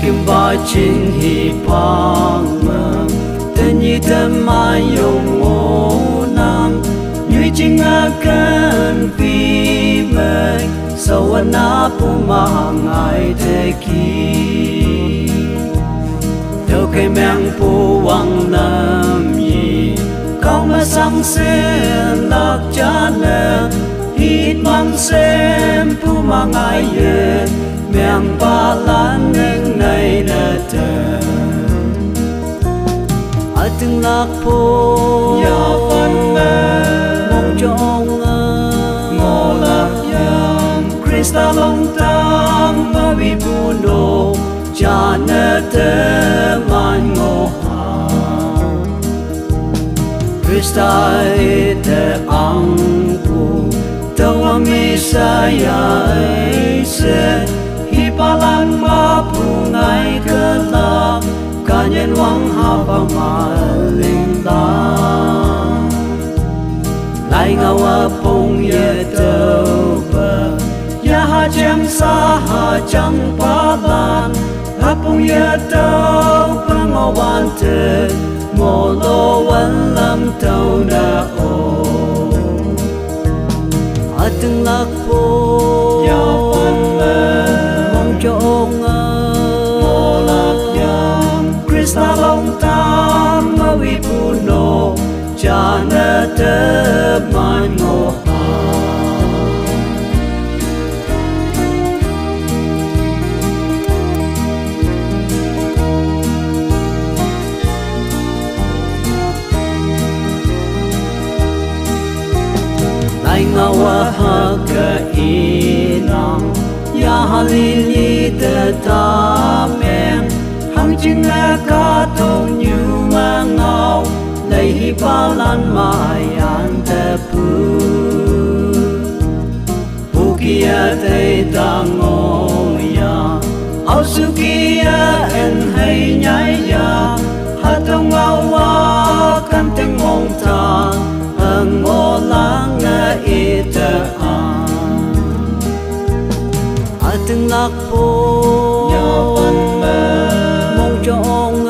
kim ba chính hi pang mơ tên như tâm mai yong ngô nam như chính a cần vì mê sau anh áp mà ngài thế kia đâu cái mang pu wang nam yi cao mà sang sen lạc cha nè hít mang xem pu mà ngài ye mang ba lan nâng này nè tờ ở từng lạc po ya phân mê mong cho ông ngô lạc yang Krista long tang ma vi bu no cha nè tờ man ngô ha Krista ete ang pu tawa Messiah se hi palang ma pu ngai cơ la ca nhân wang ha ba ma linh la lai ngao a pong ye tâu ba ya ha chem sa ha chang pa lan a pong ye tâu pa ngao wan te ngô lô wan lam tâu na o ở từng lạc phố ya phân mong cho ông ngô lạc yang Krista long tam ma vi pu no cha na te man ngô ngawa ha ka inang ya halili te ta men hang ching a ka tong nyu ma ngao lei hi pa lan mai an te pu kia te ta ngo ya au su kia en hay nhai ya ha tong ngawa kan te ngong ta ngô lang ita a từng lạc phố mong cho ông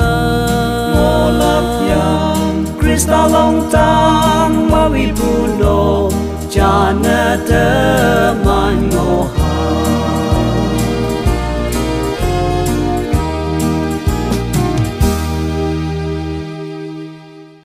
ngô lạc yang Krista long tang ma vi pu no cha na te man ngô